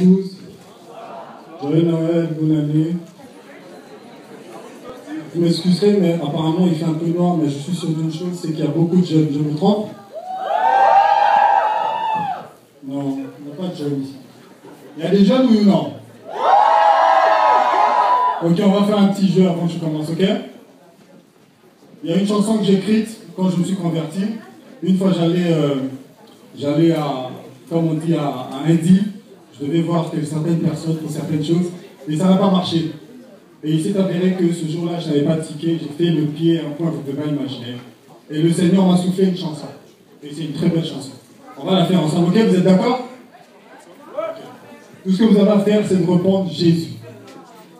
tous. Joyeux Noël, bonne année. Vous m'excuserez, mais apparemment il fait un peu noir, mais je suis sur une chose, c'est qu'il y a beaucoup de jeunes. Je me trompe? Non, il n'y a pas de jeunes ici. Il y a des jeunes ou non? Ok, on va faire un petit jeu avant que je commence, ok? Il y a une chanson que j'ai écrite quand je me suis converti. Une fois j'allais à, comme on dit, à un deal. Je devais voir certaines personnes pour certaines choses, et ça n'a pas marché. Et il s'est avéré que ce jour-là, je n'avais pas de ticket, j'ai fait le pied à un point que vous ne pouvez pas imaginer. Et le Seigneur m'a soufflé une chanson. Et c'est une très belle chanson. On va la faire ensemble, ok? Vous êtes d'accord? Tout ce que vous avez à faire, c'est de répondre Jésus.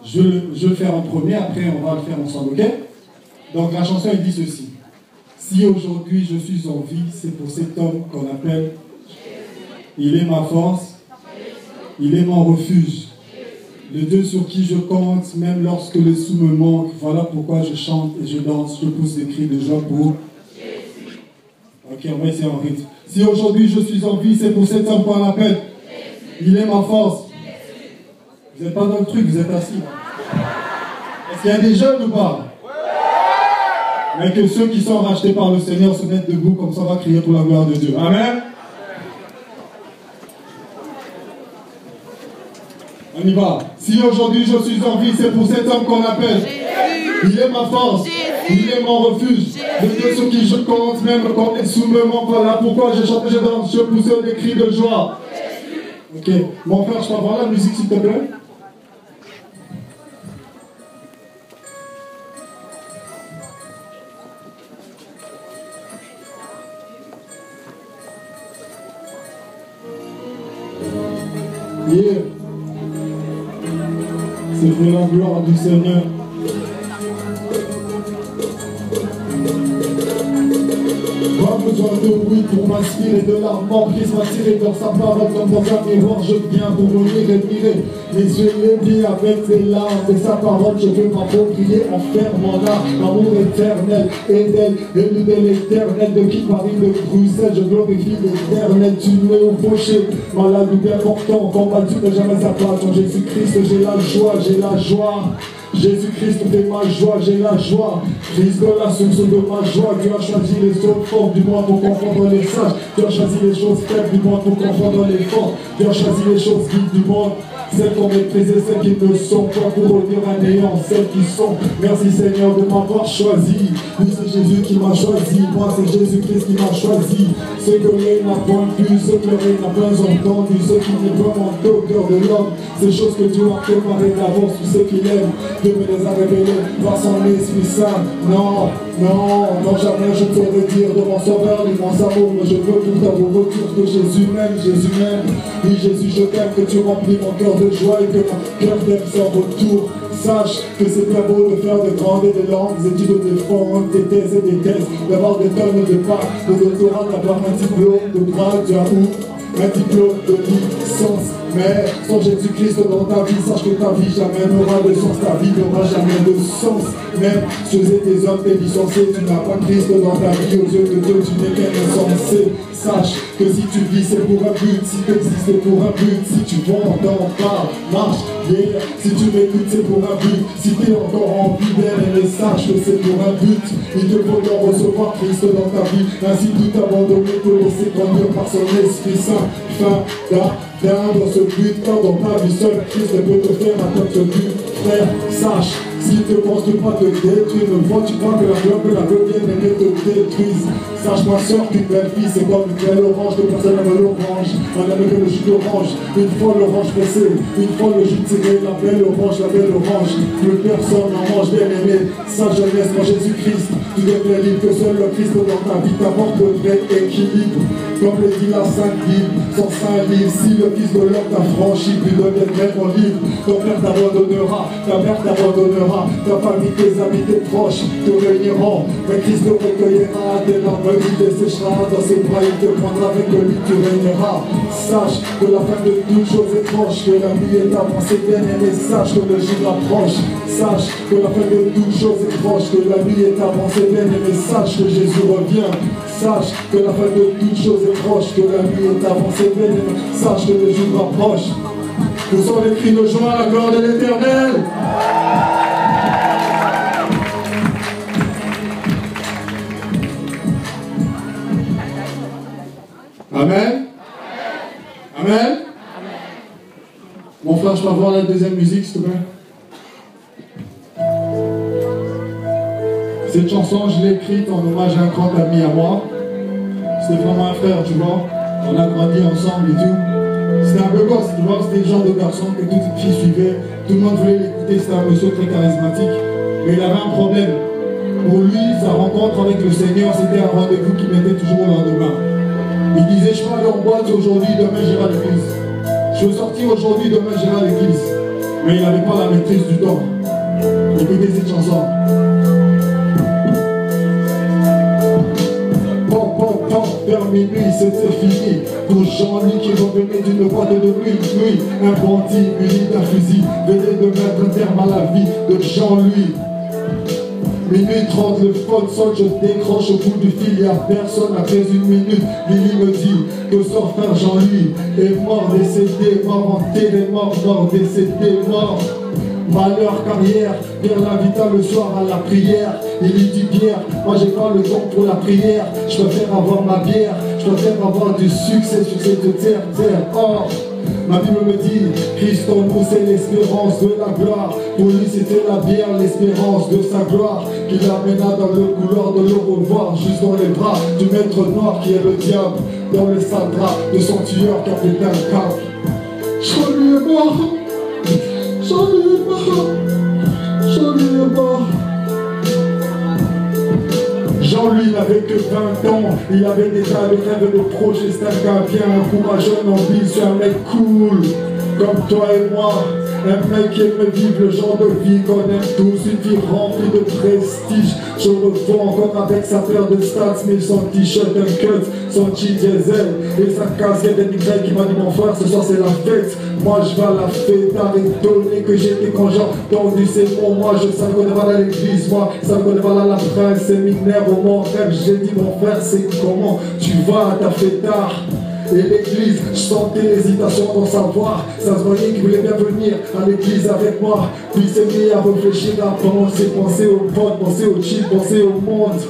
Je vais le faire en premier, après on va le faire ensemble, ok? Donc la chanson, elle dit ceci. Si aujourd'hui je suis en vie, c'est pour cet homme qu'on appelle. Il est ma force, il est mon refuge. Le Dieu sur qui je compte, même lorsque les sous me manquent. Voilà pourquoi je chante et je danse, je pousse des cris de joie pour Jésus. Ok, on va essayer en rythme. Si aujourd'hui je suis en vie, c'est pour cet homme qu'on appelle. Il est ma force. Vous n'êtes pas dans le truc, vous êtes assis. Est-ce qu'il y a des jeunes ou pas? Mais que ceux qui sont rachetés par le Seigneur se mettent debout, comme ça on va crier pour la gloire de Dieu. Amen. On y va. Si aujourd'hui je suis en vie, c'est pour cet homme qu'on appelle. Jésus. Il est ma force. Jésus. Il est mon refuge. Le Dieu sur qui je compte, même quand les sous me manquent. Voilà pourquoi je chante, je danse, je pousse des cris de joie. Jésus. Ok. Mon frère, je peux avoir la musique s'il te plaît? Yeah. C'est pour la gloire du Seigneur. Pas besoin de bruit pour m'inspirer de la mort qui m'attirer dans sa parole comme dans un miroir. Je viens pour venir et mirer. Mes yeux les avec ses larmes et sa parole. Je veux m'approprier en fermant là. L'amour éternel, Éden, élu de l'éternel. De qui Paris, de Bruxelles, je glorifie l'éternel. Tu es au fauché, malade ou bien portant, combattu mais jamais abattu. En Jésus-Christ, j'ai la joie, j'ai la joie. Jésus-Christ fait ma joie, j'ai la joie. Christ de la source de ma joie. Tu as choisi les choses fortes du monde pour confondre les sages. Tu as choisi les choses faibles du monde pour confondre les forts. Tu as choisi les choses vides du monde, celles qu'on méprise et celles qui ne sont pas, pour revenir à néant celles qui sont. Merci Seigneur de m'avoir choisi. Oui, c'est Jésus qui m'a choisi. Moi, c'est Jésus-Christ qui m'a choisi. Ce que l'œil n'a point vu, ce que l'oreille n'a pas entendu, ce qui n'est pas monté au cœur de l'homme, ces choses que Dieu a préparées d'avance, tous ceux qui l'aiment, Dieu me les a révélés par son Esprit Saint. Non, non, non, jamais je peux le dire de mon sauveur, l'immense amour, mais je veux tout à vos retours que Jésus m'aime, Jésus m'aime. Oui, Jésus, je t'aime, que tu remplis mon cœur de joie et que mon cœur t'aime sans retour. Sache que c'est bien beau de faire de grandes et de longues études, de défendre des thèses et des thèses, d'avoir des tonnes de pas, de doctorat, d'avoir un diplôme de grade, un diplôme de licence. Mais sans Jésus-Christ dans ta vie, sache que ta vie jamais n'aura de sens, ta vie n'aura jamais de sens. Même ceux et tes hommes, t'es licencié, tu n'as pas Christ dans ta vie, aux yeux de Dieu, tu n'es qu'un insensé. Sache que si tu vis, c'est pour un but, si tu existes, c'est pour un but, si tu vas encore pas, marche, yeah. Si tu m'écoutes, c'est pour un but, si tu es encore en vie et sache que c'est pour un but. Il te faut donc recevoir Christ dans ta vie, ainsi tout abandonner, te laisser conduire par son Esprit Saint. Fin d'atteindre ce but, quand dans ta vie seule, Christ peut te faire atteindre ce but. Frère, sache, s'il te construit pas te détruire, ne vois-tu pas que la gloire que la devienne et qu'elle te détruise. Sache ma soeur qu'une belle fille c'est comme une belle orange, que personne n'aime l'orange, on aime que le jus d'orange. Une fois l'orange pressée, une fois le jus tiré, la belle orange, plus personne n'en mange, bien aimé. Sa jeunesse en Jésus-Christ, tu deviens libre, que seul le Christ dans ta vie t'apporte le vrai équilibre. Comme le dit la Sainte Bible, son Saint livre, si le Fils de l'homme t'a franchi, puis deviendrait ton livre. Ton père t'abandonnera, ta mère t'abandonnera, ta famille, tes amis, tes proches te réuniront. Mais Christ te recueillera, tes larmes il desséchera, dans ses bras il te prendra, avec lui tu régneras. Sache que la fin de toute chose est proche, que la nuit est avancée, bien aimé, sache que le jour approche. Sache que la fin de toute chose est proche, que la nuit est avancée, bien aimé, sache que Jésus revient. Sache que la fin de toute chose est proche, que la nuit est avancée, bien aimé, sache que le jour approche. Ce sont les cris de joie à la gloire de l'Éternel. Amen. Amen. Mon frère, je peux avoir la deuxième musique, s'il te plaît? Cette chanson, je l'ai écrite en hommage à un grand ami à moi. C'était vraiment un frère, tu vois. On a grandi ensemble et tout. C'était un peu gosse, tu vois. C'était le genre de garçon que toutes les filles suivaient. Tout le monde voulait l'écouter. C'était un monsieur très charismatique. Mais il avait un problème. Pour lui, sa rencontre avec le Seigneur, c'était un rendez-vous qu'il mettait toujours au lendemain. Il disait, je peux aller en boîte aujourd'hui, demain j'irai à l'église. Je veux sortir aujourd'hui, demain j'irai à l'église. Mais il n'avait pas la maîtrise du temps. Écoutez cette chanson. Vers minuit, c'était fini. Pour Jean-Louis qui revenait d'une boîte de nuit. Un bandit muni d'un fusil venait de mettre un terme à la vie de Jean-Louis. Minuit 30, le phone sonne, je décroche au bout du fil, il n'y a personne. Après une minute, Lily me dit que son frère Jean-Louis est mort, décédé, mort enterré, mort, décédé, mort. Malheur, carrière, Pierre l'invita le soir à la prière. Il lui dit Pierre, moi j'ai pas le temps pour la prière. Je préfère avoir ma bière, je préfère avoir du succès sur cette terre. Or, ma Bible me dit, Christ en nous c'est l'espérance de la gloire. Pour lui c'était la bière, l'espérance de sa gloire, qui l'amena dans le couloir de le revoir, juste dans les bras du maître noir qui est le diable, dans les sales draps de son tueur qui a pété un câble. Jean-Louis est mort, Jean-Louis est mort, Jean-Louis est mort. Jean-Louis n'avait que 20 ans, il avait déjà des rêves de projet, c'est un gars bien courageux, ambitieux, un mec cool, comme toi et moi. Un mec qui aime vivre le genre de vie qu'on aime tous, une vie remplie de prestige. Je revois encore avec sa paire de stats, mais son t-shirt, un cut, son jean diesel et sa casquette émigrée qui m'a dit mon frère, ce soir c'est la fête. Moi je vais à la fête, avec donné que j'étais quand j'ai entendu ces mots. Moi je savais qu'on devait aller à l'église, moi je savais qu'on devait aller à la presse, séminaire au mon rêve. J'ai dit mon frère, c'est comment tu vas, t'as fait tard. Et l'église, je sentais l'hésitation dans sa voix. Ça se voyait qu'il voulait bien venir à l'église avec moi. Puis il s'est mis à réfléchir, à penser au potes, penser au chill, penser au monde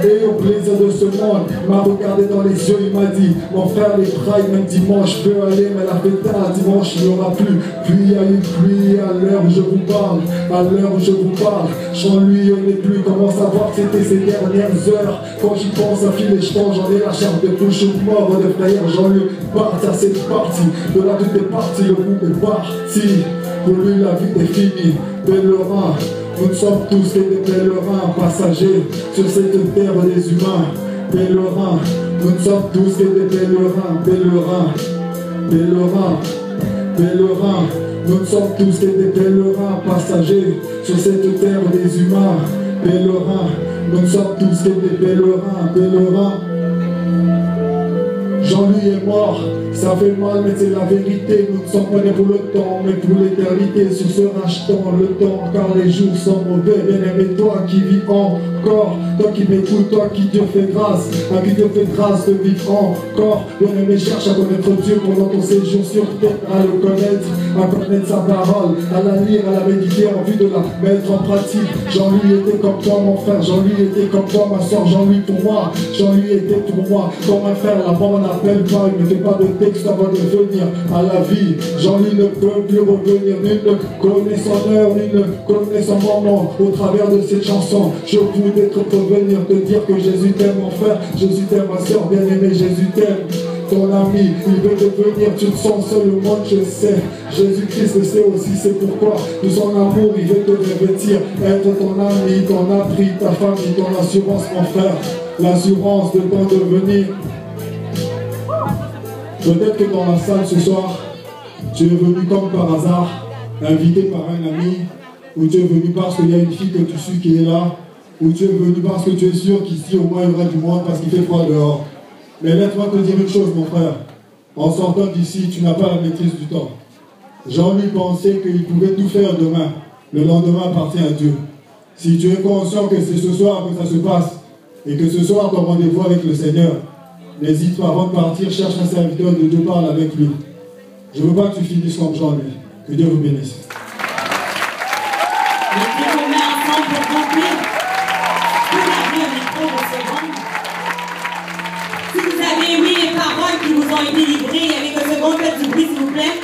et au plaisir de ce monde. Il m'a regardé dans les yeux, il m'a dit mon frère, les prides, même dimanche je peux aller, mais la fête tard, dimanche il n'y aura plus. Puis il y a eu pluie à l'heure où je vous parle, à l'heure où je vous parle. Jean-Louis n'est plus, comment savoir que c'était ces dernières heures. Quand j'y pense à filer, je pense, j'en ai la chair de bouche mort de frayeur. Jean-Louis part à cette partie, de là tout est parti, le groupe est parti. Pour lui la vie est finie, pèlerin. Nous sommes tous des pèlerins, passagers sur cette terre des humains. Pèlerins, nous sommes tous des pèlerins, pèlerins, pèlerins, pèlerins. Nous sommes tous des pèlerins, passagers sur cette terre des humains. Pèlerins, nous sommes tous des pèlerins, pèlerins. Jean-Louis est mort, ça fait mal mais c'est la vérité. Nous ne sommes pas nés pour le temps mais pour l'éternité. Sur ce rachetant le temps car les jours sont mauvais. Bien-aimé toi qui vis encore, toi qui m'écoutes, toi qui Dieu fait grâce, à qui Dieu fait grâce de vivre encore. Bien-aimé cherche à connaître Dieu pendant ton séjour sur terre, à le connaître, à connaître sa parole, à la lire, à la méditer en vue de la mettre en pratique. Jean-Louis était comme toi mon frère, Jean-Louis était comme toi ma soeur, Jean-Louis pour moi, Jean-Louis était pour moi. Comme un frère, la bande n'appelle pas, il ne fait pas de texte avant de venir à la vie. Jean-Louis ne peut plus revenir, nul ne connaît son heure, nul ne connaît son moment. Au travers de cette chanson, je voudrais te prévenir, te dire que Jésus t'aime mon frère, Jésus t'aime ma soeur, bien-aimé, Jésus t'aime. Ton ami, il veut devenir, tu te sens seul au monde, je sais. Jésus-Christ le sait aussi, c'est pourquoi de son amour, il veut te revêtir, être ton ami, ton abri, ta famille, ton assurance, mon frère. L'assurance de ton devenir. Peut-être que dans la salle ce soir, tu es venu comme par hasard, invité par un ami, ou tu es venu parce qu'il y a une fille que tu suis qui est là, ou tu es venu parce que tu es sûr qu'ici au moins il y aura du monde parce qu'il fait froid dehors. Mais laisse-moi te dire une chose mon frère, en sortant d'ici, tu n'as pas la maîtrise du temps. Jean-Louis pensait qu'il pouvait tout faire demain, le lendemain appartient à Dieu. Si tu es conscient que c'est ce soir que ça se passe, et que ce soir ton rendez-vous avec le Seigneur, n'hésite pas avant de partir, cherche un serviteur de Dieu, parle avec lui. Je ne veux pas que tu finisses comme Jean-Louis. Que Dieu vous bénisse. Et puis on met ensemble pour conclure. Vous avez un micro de seconde. Si vous avez aimé les paroles qui vous ont été livrées, il y a quelques secondes, faites du bruit s'il vous plaît.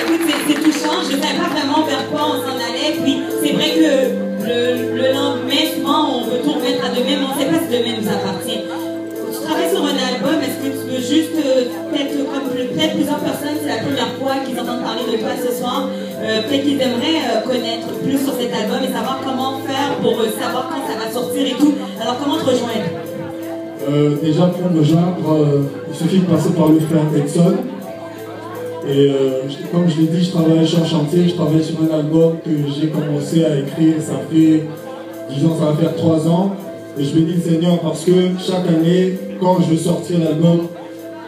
Écoute, c'est touchant, je ne savais pas vraiment vers quoi on s'en allait, puis c'est vrai que le lendemain, souvent on veut tout remettre à demain, mais on ne sait pas si demain nous appartient. Tu travailles sur un album, est-ce que tu veux juste, peut-être plusieurs personnes, c'est la première fois qu'ils entendent parler de toi ce soir, peut-être qu'ils aimeraient connaître plus sur cet album et savoir comment faire pour savoir quand ça va sortir et tout. Alors comment te rejoindre? Déjà pour me joindre, il suffit de passer par le frère Edson. Et comme je l'ai dit, je travaille sur un chantier, je travaille sur un album que j'ai commencé à écrire, ça fait, disons, ça va faire 3 ans. Et je bénis le Seigneur parce que chaque année, quand je veux sortir l'album,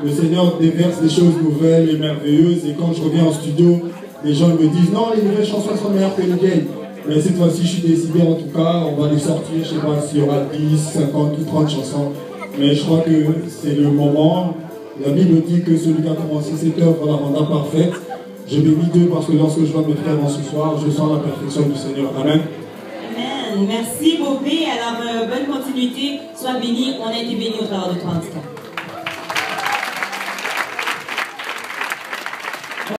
le Seigneur déverse des choses nouvelles et merveilleuses. Et quand je reviens en studio, les gens me disent non, les nouvelles chansons sont meilleures que les vieilles. Mais cette fois-ci, je suis décidé en tout cas, on va les sortir, je ne sais pas s'il y aura 10, 50 ou 30 chansons. Mais je crois que c'est le moment. La Bible dit que celui qui a commencé cette œuvre la rendra parfaite. Je bénis Dieu parce que lorsque je vois mes frères ce soir, je sens la perfection du Seigneur. Amen. Amen. Merci Bobé. Alors, bonne continuité. Sois béni. On a été bénis au travers de toi en tout cas.